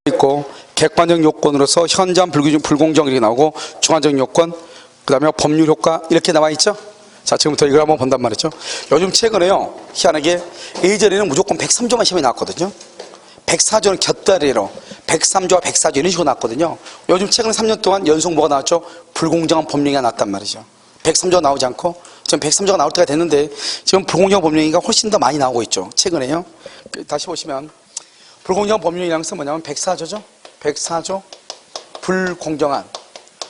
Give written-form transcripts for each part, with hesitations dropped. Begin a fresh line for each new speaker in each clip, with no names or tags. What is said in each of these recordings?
있고 객관적 요건으로서 현저한 불공정 이렇게 나오고 주관적 요건, 그 다음에 법률 효과 이렇게 나와 있죠. 자, 지금부터 이걸 한번 본단 말이죠. 요즘 최근에요, 희한하게 예전에는 무조건 103조만 시험이 나왔거든요. 104조는 곁다리로 103조와 104조 이런 식으로 나왔거든요. 요즘 최근 3년 동안 연속 뭐가 나왔죠? 불공정한 법령이 나왔단 말이죠. 103조가 나오지 않고 지금 103조가 나올 때가 됐는데 지금 불공정한 법령이 훨씬 더 많이 나오고 있죠. 최근에요. 다시 보시면 불공정한 법령이라는 것은 뭐냐면 104조죠. 104조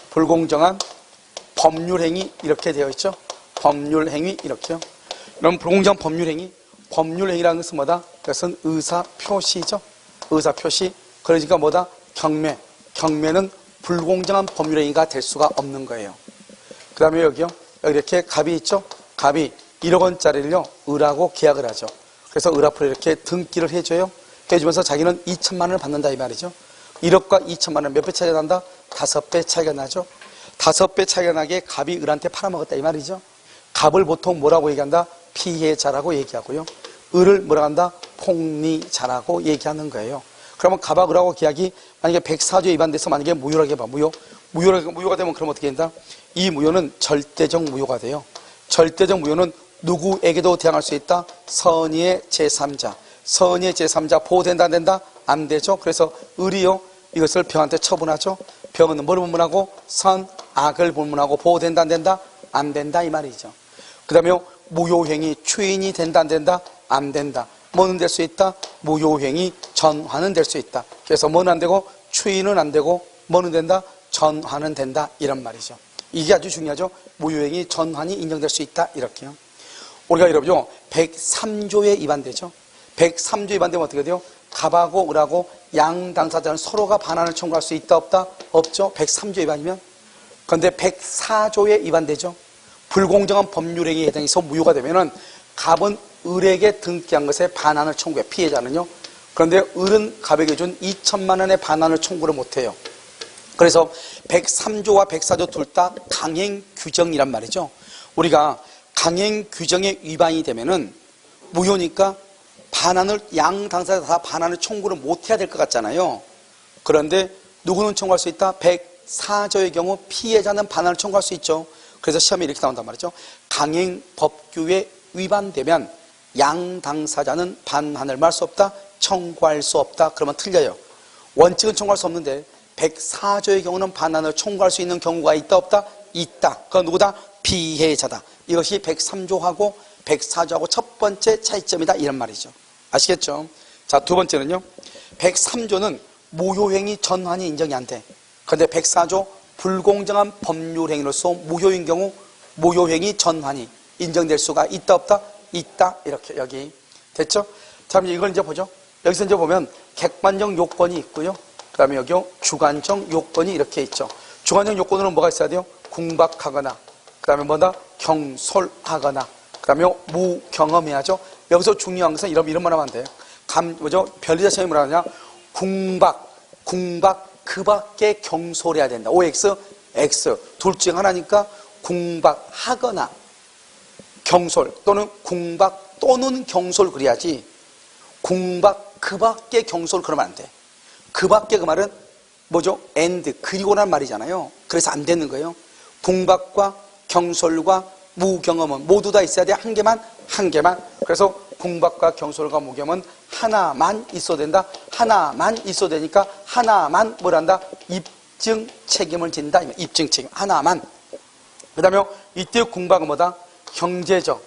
불공정한 법률행위 이렇게 되어 있죠. 법률행위 이렇게요. 그럼 불공정한 법률행위라는 것은 뭐다? 그것은 의사표시죠. 의사표시. 그러니까 뭐다? 경매는 불공정한 법률행위가 될 수가 없는 거예요. 그 다음에 여기요, 여기 이렇게 갑이 있죠. 갑이 1억 원짜리를요 을하고 계약을 하죠. 그래서 을 앞으로 이렇게 등기를 해줘요. 해주면서 자기는 2천만 원을 받는다 이 말이죠. 1억과 2천만 원 몇 배 차이가 난다? 5배 차이가 나죠. 5배 차이가 나게 갑이 을한테 팔아먹었다 이 말이죠. 갑을 보통 뭐라고 얘기한다? 피해자라고 얘기하고요. 을을 뭐라고 한다? 폭리자라고 얘기하는 거예요. 그러면 갑과 을하고 계약이 만약에 104조에 위반돼서 만약에 무효라고 해봐. 무효가 되면 그럼 어떻게 된다? 이 무효는 절대적 무효가 돼요. 절대적 무효는 누구에게도 대항할 수 있다? 선의의 제3자. 선의의 제3자 보호된다 안 된다? 안 되죠. 그래서 을이요, 이것을 병한테 처분하죠. 병은 뭘 분문하고? 선, 악을 분문하고 보호된다 안 된다? 안 된다 이 말이죠. 그 다음에 무효행위 추인이 된다 안 된다? 안 된다. 뭐는 될 수 있다? 무효행위 전환은 될 수 있다. 그래서 뭐는 안 되고 추인은 안 되고 뭐는 된다? 전환은 된다 이런 말이죠. 이게 아주 중요하죠. 무효행위 전환이 인정될 수 있다 이렇게요. 우리가 여러분요 103조에 위반되죠. 103조에 위반되면 어떻게 돼요? 갑하고 을하고 양 당사자는 서로가 반환을 청구할 수 있다 없다? 없죠. 103조 위반이면. 그런데 104조에 위반되죠. 불공정한 법률행위에 해당해서 무효가 되면은 갑은 을에게 등기한 것에 반환을 청구해. 피해자는요. 그런데 을은 갑에게 준 2천만 원의 반환을 청구를 못해요. 그래서 103조와 104조 둘 다 강행 규정이란 말이죠. 우리가 강행 규정에 위반이 되면은 무효니까 반환을 양 당사자 다 반환을 청구를 못해야 될 것 같잖아요. 그런데 누구는 청구할 수 있다? 104조의 경우 피해자는 반환을 청구할 수 있죠. 그래서 시험에 이렇게 나온단 말이죠. 강행 법규에 위반되면 양 당사자는 반환을 말 수 없다? 청구할 수 없다? 그러면 틀려요. 원칙은 청구할 수 없는데 104조의 경우는 반환을 청구할 수 있는 경우가 있다 없다? 있다. 그건 누구다? 피해자다. 이것이 103조하고 104조하고 첫 번째 차이점이다 이런 말이죠. 아시겠죠? 자, 두 번째는요. 103조는 무효행위 전환이 인정이 안 돼. 그런데 104조 불공정한 법률행위로서 무효인 경우 무효행위 전환이 인정될 수가 있다 없다? 있다. 이렇게 여기 됐죠? 자, 이걸 이제 보죠. 여기서 이제 보면 객관적 요건이 있고요. 그 다음에 여기요 주관적 요건이 이렇게 있죠. 주관적 요건으로는 뭐가 있어야 돼요? 궁박하거나, 그 다음에 뭐다? 경솔하거나, 그 다음에 무경험해야죠. 여기서 중요한 것은 이런 말하면 안 돼요. 변리자 시험이 뭐라 하냐? 궁박 그 밖에 경솔해야 된다. OX, X 둘 중 하나니까 궁박하거나 경솔 또는 궁박 또는 경솔 그래야지 궁박 그 밖에 경솔 그러면 안 돼. 그 밖에 그 말은 뭐죠? and 그리고란 말이잖아요. 그래서 안 되는 거예요. 궁박과 경솔과 무경험은 모두 다 있어야 돼. 한 개만. 그래서 궁박과 경솔과 무경험은 하나만 있어야 된다. 하나만 있어야 되니까 하나만 뭘 한다? 입증 책임을 진다. 입증 책임 하나만. 그 다음에 이때 궁박은 뭐다? 경제적,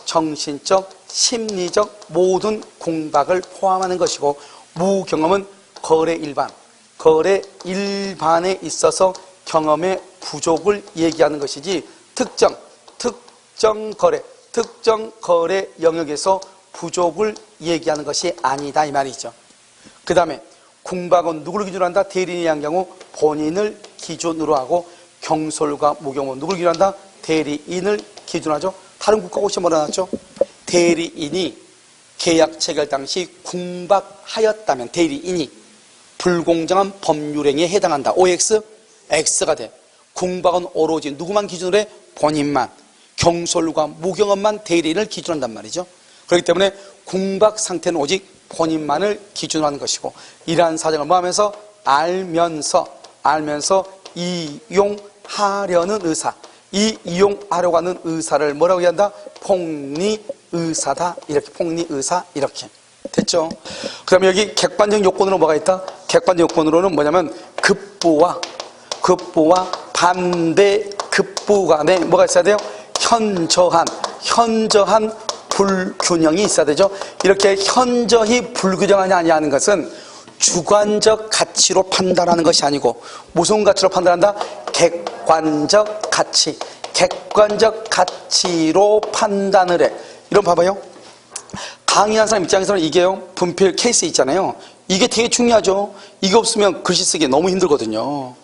정신적, 심리적 모든 궁박을 포함하는 것이고, 무경험은 거래 일반에 있어서 경험의 부족을 얘기하는 것이지 특정 거래 영역에서 부족을 얘기하는 것이 아니다 이 말이죠. 그 다음에 궁박은 누구를 기준으로 한다? 대리인이 한 경우 본인을 기준으로 하고, 경솔과 무경험은 누구를 기준으로 한다? 대리인을 기준하죠. 다른 국가 혹시 뭐라 하죠? 대리인이 계약 체결 당시 궁박하였다면 대리인이 불공정한 법률행위에 해당한다. OX, X가 돼. 궁박은 오로지 누구만 기준으로 해? 본인만. 경솔과 무경험만 대리인을 기준한단 말이죠. 그렇기 때문에 궁박 상태는 오직 본인만을 기준으로 하는 것이고, 이러한 사정을 뭐 하면서? 알면서 이용하려는 의사, 이 이용하려고 하는 의사를 뭐라고 얘기한다? 폭리의사다. 이렇게 폭리의사 이렇게 됐죠. 그 다음에 여기 객관적 요건으로 뭐가 있다? 객관적 요건으로는 뭐냐면 급부와 반대 급부 간에 뭐가 있어야 돼요? 현저한 불균형이 있어야 되죠. 이렇게 현저히 불균형하지 아니하는 것은 주관적 가치로 판단하는 것이 아니고 무슨 가치로 판단한다? 객관적 가치로 판단을 해. 이런 봐봐요. 강의한 사람 입장에서는 이게요, 분필 케이스 있잖아요. 이게 되게 중요하죠. 이거 없으면 글씨 쓰기 너무 힘들거든요.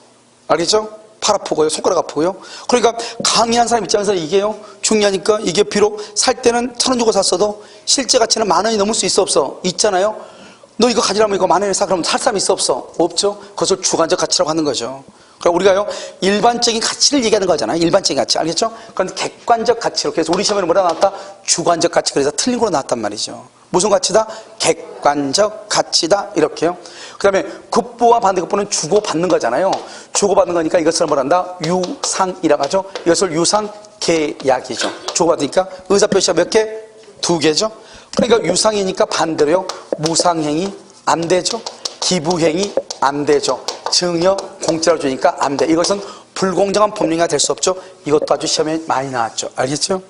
알겠죠? 팔 아프고요, 손가락 아프고요. 그러니까 강의한 사람 입장에서는 이게요, 중요하니까 이게 비록 살 때는 1,000원 주고 샀어도 실제 가치는 10,000원이 넘을 수 있어 없어? 있잖아요. 너 이거 가지라면 이거 10,000원에 사. 그러면 살 사람 있어 없어? 없죠. 그것을 주관적 가치라고 하는 거죠. 그러니까 우리가요, 일반적인 가치를 얘기하는 거잖아요. 일반적인 가치. 알겠죠? 그런데 객관적 가치로. 그래서 우리 시험에는 뭐라 나왔다? 주관적 가치. 그래서 틀린 거로 나왔단 말이죠. 무슨 가치다? 객관적 가치다. 이렇게요. 그 다음에 급부와 반대급부는 주고받는 거잖아요. 주고받는 거니까 이것을 뭐란다? 유상이라고 하죠. 이것을 유상계약이죠. 주고받으니까 의사표시가 몇 개? 2개죠. 그러니까 유상이니까 반대로요, 무상행위 안 되죠. 기부행위 안 되죠. 증여 공짜로 주니까 안 돼. 이것은 불공정한 법령이 될 수 없죠. 이것도 아주 시험에 많이 나왔죠. 알겠죠?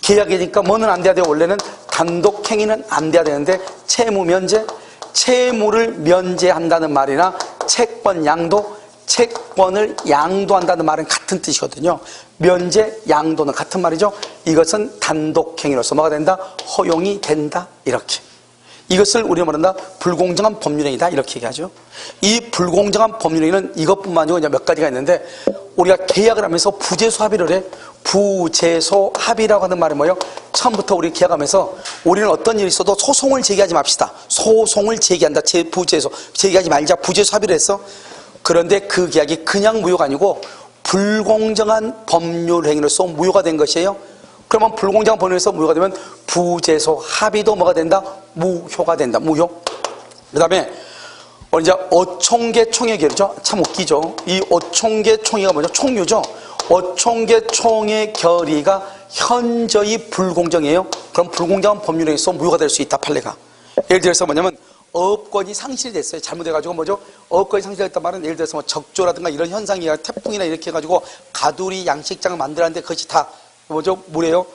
계약이니까 뭐는 안 돼야 돼요? 원래는 단독행위는 안 돼야 되는데 채무 면제, 채무를 면제한다는 말이나 채권 양도, 채권을 양도한다는 말은 같은 뜻이거든요. 면제, 양도는 같은 말이죠. 이것은 단독행위로서 뭐가 된다? 허용이 된다. 이렇게. 이것을 우리가 말한다? 불공정한 법률행위다. 이렇게 얘기하죠. 이 불공정한 법률행위는 이것뿐만 아니고 이제 몇 가지가 있는데, 우리가 계약을 하면서 부재소 합의를 해. 부재소 합의라고 하는 말이 뭐예요? 처음부터 우리 계약하면서 우리는 어떤 일이 있어도 소송을 제기하지 맙시다. 소송을 제기한다. 부재소. 제기하지 말자. 부재소 합의를 했어. 그런데 그 계약이 그냥 무효가 아니고 불공정한 법률행위로서 무효가 된 것이에요. 그러면 불공정한 법률에서 무효가 되면 부재소 합의도 뭐가 된다? 무효가 된다. 무효. 그 다음에 이제 어총계 총회 결의죠. 참 웃기죠. 이 어총계 총회가 뭐죠? 총유죠. 어총계 총회 결의가 현저히 불공정해요. 그럼 불공정한 법률에서 무효가 될 수 있다. 판례가. 예를 들어서 뭐냐면 어업권이 상실됐어요. 잘못해가지고 뭐죠? 어업권이 상실됐단 말은 예를 들어서 뭐 적조라든가 이런 현상이 태풍이나 이렇게 해가지고 가두리 양식장을 만들었는데 그것이 다 뭐죠? 물에요?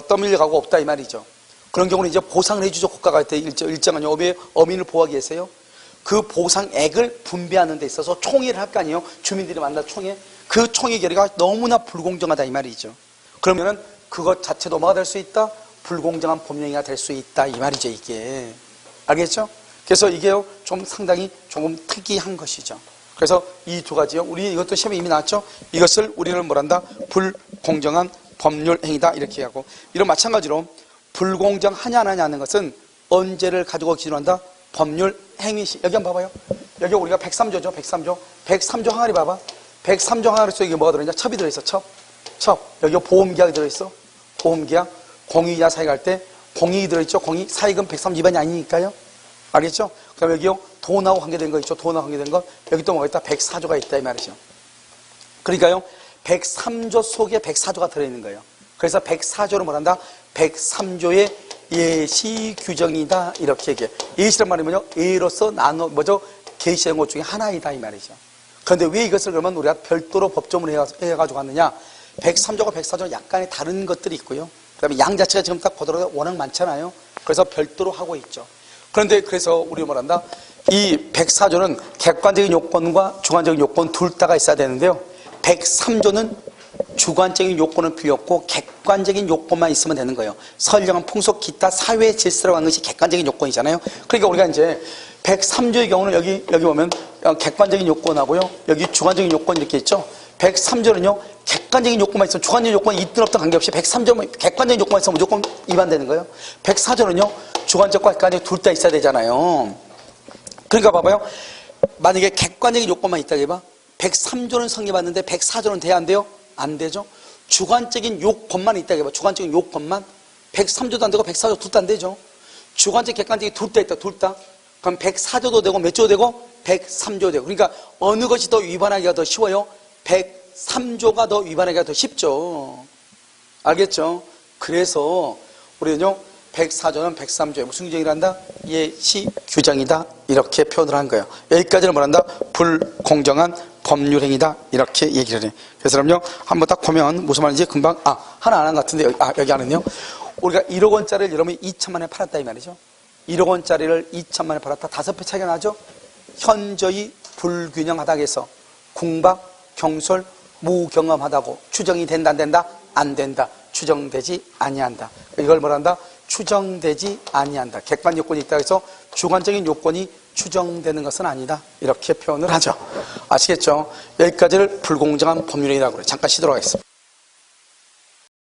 떠밀려가고 없다 이 말이죠. 그런 경우는 이제 보상을 해주죠. 국가가 일정한 어민을 보호하기 위해서요. 그 보상액을 분배하는 데 있어서 총회를 할 거 아니에요. 주민들이 만나 총회. 그 총회 결의가 너무나 불공정하다 이 말이죠. 그러면은 그것 자체도 뭐가 될 수 있다? 불공정한 법령이 될 수 있다 이 말이죠. 이게. 알겠죠? 그래서 이게요, 좀 상당히 조금 특이한 것이죠. 그래서 이 두 가지요. 우리 이것도 시험에 이미 나왔죠? 이것을 우리는 뭐란다? 불공정한 법률 행위다. 이렇게 하고. 이런 마찬가지로 불공정하냐 안 하냐 하는 것은 언제를 가지고 기준한다? 법률 행위시. 여기 한번 봐봐요. 여기 우리가 103조죠. 103조. 103조 항아리 봐봐. 103조 항아리에서 이게 뭐가 들어있냐? 첩이 들어있어. 첩. 여기 보험계약이 들어있어. 보험계약. 공익이자 사익 할 때 공익이 들어있죠. 공익. 사익은 103위반이 아니니까요. 알겠죠? 그 다음에 여기요, 돈하고 관계된 거 있죠? 돈하고 관계된 거. 여기 또 뭐가 있다? 104조가 있다 이 말이죠. 그러니까요, 103조 속에 104조가 들어있는 거예요. 그래서 104조를 뭐란다? 103조의 예시 규정이다. 이렇게 얘기해. 예시란 말이 뭐죠? 예로서 뭐죠? 계시된 것 중에 하나이다 이 말이죠. 그런데 왜 이것을 그러면 우리가 별도로 법조문을 해가지고 왔느냐? 103조가 104조는 약간의 다른 것들이 있고요. 그 다음에 양 자체가 지금 딱 보더라도 워낙 많잖아요. 그래서 별도로 하고 있죠. 그런데 그래서 우리가 뭐란다? 이 104조는 객관적인 요건과 주관적인 요건 둘 다가 있어야 되는데요. 103조는 주관적인 요건은 필요 없고 객관적인 요건만 있으면 되는 거예요. 선량한 풍속, 기타, 사회 질서라고 하는 것이 객관적인 요건이잖아요. 그러니까 우리가 이제 103조의 경우는 여기 보면 객관적인 요건하고요. 여기 주관적인 요건 이렇게 있죠. 103조는요. 객관적인 요건만 있으면 주관적인 요건이 있든 없든 관계없이 103조는 객관적인 요건만 있으면 무조건 위반되는 거예요. 104조는요. 주관적과 객관적 둘 다 있어야 되잖아요. 그러니까 봐봐요. 만약에 객관적인 요건만 있다고 해봐. 103조는 성립받는데 104조는 돼야 안 돼요? 안 되죠. 주관적인 요건만 있다고 해봐. 주관적인 요건만. 103조도 안 되고 104조 둘 다 안 되죠. 주관적, 객관적이 둘 다 있다. 둘 다. 그럼 104조도 되고 몇 조 되고 103조 되고. 그러니까 어느 것이 더 위반하기가 더 쉬워요? 103조가 더 위반하기가 더 쉽죠. 알겠죠? 그래서 우리는요 104조는 103조에 무슨 규정이라 한다? 예시 규정이다 이렇게 표현을 한 거예요. 여기까지는 뭐란다? 불공정한 법률행위다 이렇게 얘기를 해요. 그래서 그럼요 한번 딱 보면 무슨 말인지 금방 하나 안 한 것 같은데 여기 안은요 우리가 1억 원짜리를 여러분이 2천만에 팔았다 이 말이죠. 1억 원짜리를 2천만에 팔았다. 5배 차이가 나죠? 현저히 불균형하다고 궁박, 경솔, 무경험하다고 추정이 된다 안 된다? 안 된다. 추정되지 아니한다. 이걸 뭐란다? 추정되지 아니한다. 객관 요건이 있다 해서 주관적인 요건이 추정되는 것은 아니다. 이렇게 표현을 하죠. 아시겠죠? 여기까지를 불공정한 법률행위라고 그래요. 잠깐 쉬도록 하겠습니다.